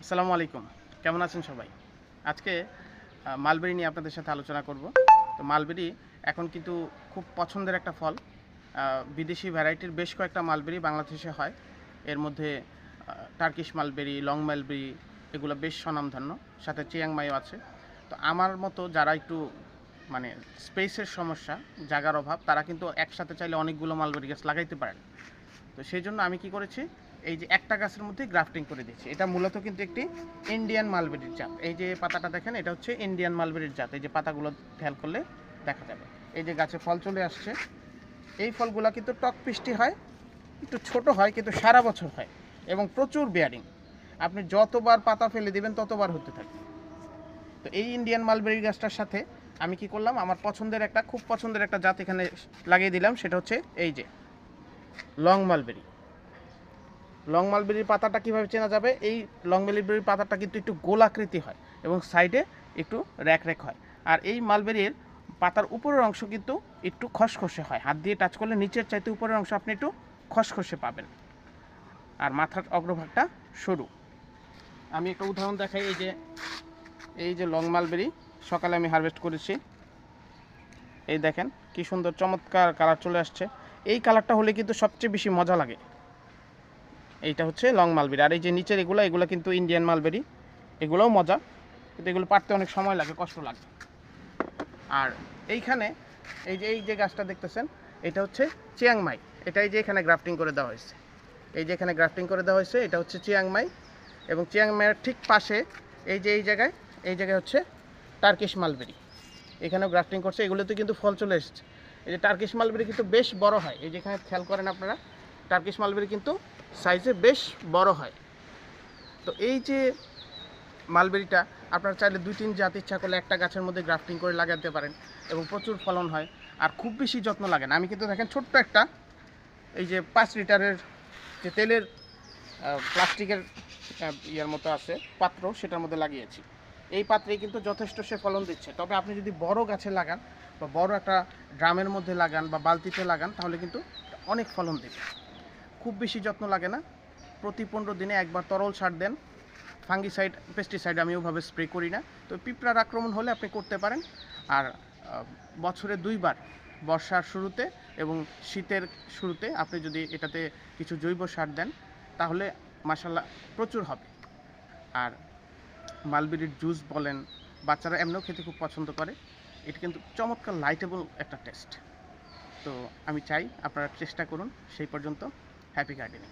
আসসালামু আলাইকুম। কেমন আছেন সবাই? আজকে মালবেরি নিয়ে আপনাদের সাথে আলোচনা করব। তো মালবেরি এখন কিন্তু খুব পছন্দের একটা ফল। বিদেশি ভ্যারাইটির বেশ কয়েকটা মালবেরি বাংলাদেশে হয়। এর মধ্যে টার্কিশ মালবেরি, লং মালবেরি এগুলো বেশ স্বনামধন্য। সাথে চিয়াংমাইও আছে। তো আমার মতো যারা একটু মানে স্পেসের সমস্যা, জায়গার অভাব, তারা কিন্তু একসাথে চাইলে অনেকগুলো মালবেরি গাছ লাগাইতে পারেন। তো সেই জন্য আমি কি করেছি, এই যে একটা গাছের মধ্যে গ্রাফটিং করে দিচ্ছি। এটা মূলত কিন্তু একটি ইন্ডিয়ান মালবেরির জাত। এই যে পাতাটা দেখেন, এটা হচ্ছে ইন্ডিয়ান মালবেরির জাত। এই যে পাতাগুলো খেয়াল করলে দেখা যাবে। এই যে গাছে ফল চলে আসছে, এই ফলগুলো কিন্তু টক মিষ্টি হয়, একটু ছোট হয়, কিন্তু সারা বছর হয় এবং প্রচুর বেয়ারিং। আপনি যতবার পাতা ফেলে দিবেন ততবার হতে থাকে। তো এই ইন্ডিয়ান মালবেরি গাছটার সাথে আমি কি করলাম, আমার পছন্দের একটা খুব পছন্দের একটা জাত এখানে লাগিয়ে দিলাম। সেটা হচ্ছে এই যে লং মালবেরি। লং মালবেরির পাতাটা কীভাবে চেনা যাবে? এই লং মালবেরির পাতাটা কিন্তু একটু গোলাকৃতি হয় এবং সাইডে একটু র্যাক র্যাক হয়। আর এই মালবেরির পাতার উপরের অংশ কিন্তু একটু খসখসে হয়। হাত দিয়ে টাচ করলে নিচের চাইতে উপরের অংশ আপনি একটু খসখসে পাবেন। আর মাথার অগ্রভাগটা সরু। আমি একটা উদাহরণ দেখাই। এই যে লং মালবেরি সকালে আমি হারভেস্ট করেছি। এই দেখেন কি সুন্দর চমৎকার কালার চলে আসছে। এই কালারটা হলে কিন্তু সবচেয়ে বেশি মজা লাগে। এইটা হচ্ছে লং মালবেরি। আর এই যে নিচের এগুলো কিন্তু ইন্ডিয়ান মালবেরি। এগুলোও মজা, কিন্তু এগুলো পাড়তে অনেক সময় লাগে, কষ্ট লাগে। আর এইখানে এই যে গাছটা দেখতেছেন, এটা হচ্ছে চিয়াংমাই। এটাই যে এখানে গ্রাফটিং করে দেওয়া হয়েছে। এই যে এখানে গ্রাফটিং করে দেওয়া হয়েছে, এটা হচ্ছে চিয়াংমাই। এবং চিয়াংমাইয়ের ঠিক পাশে এই জায়গায় হচ্ছে টার্কিশ মালবেরি। এখানেও গ্রাফটিং করছে। এগুলোতে কিন্তু ফল চলে এসেছে। এই যে টার্কিশ মালবেরি কিন্তু বেশ বড় হয়। এই যেখানে খেয়াল করেন আপনারা, টার্কিশ মালবেরি কিন্তু সাইজে বেশ বড় হয়। তো এই যে মালবেরিটা আপনারা চাইলে 2-3 জাত ইচ্ছা করলে একটা গাছের মধ্যে গ্রাফটিং করে লাগাতে পারেন এবং প্রচুর ফলন হয়। আর খুব বেশি যত্ন লাগে না। আমি কিন্তু দেখেন ছোট্ট একটা এই যে 5 লিটারের যে তেলের প্লাস্টিকের ইয়ার মতো আছে পাত্র, সেটার মধ্যে লাগিয়েছি। এই পাত্রেই কিন্তু যথেষ্ট সে ফলন দিচ্ছে। তবে আপনি যদি বড় গাছে লাগান বা বড় একটা ড্রামের মধ্যে লাগান বা বালতিতে লাগান, তাহলে কিন্তু অনেক ফলন দেবে। খুব বেশি যত্ন লাগে না। প্রতি 15 দিনে একবার তরল সার দেন। ফাঙ্গিসাইড, পেস্টিসাইড আমি ওভাবে স্প্রে করি না। তো পিঁপড়ার আক্রমণ হলে আপনি করতে পারেন। আর বছরে 2 বার, বর্ষার শুরুতে এবং শীতের শুরুতে আপনি যদি এটাতে কিছু জৈব সার দেন, তাহলে মাশাআল্লাহ প্রচুর হবে। আর মালবেরির জুস বলেন, বাচ্চারা এমনিও খেতে খুব পছন্দ করে। এটা কিন্তু চমৎকার লাইটেবল একটা টেস্ট। তো আমি চাই আপনারা চেষ্টা করুন। সেই পর্যন্ত হ্যাপি গার্ডেনিং।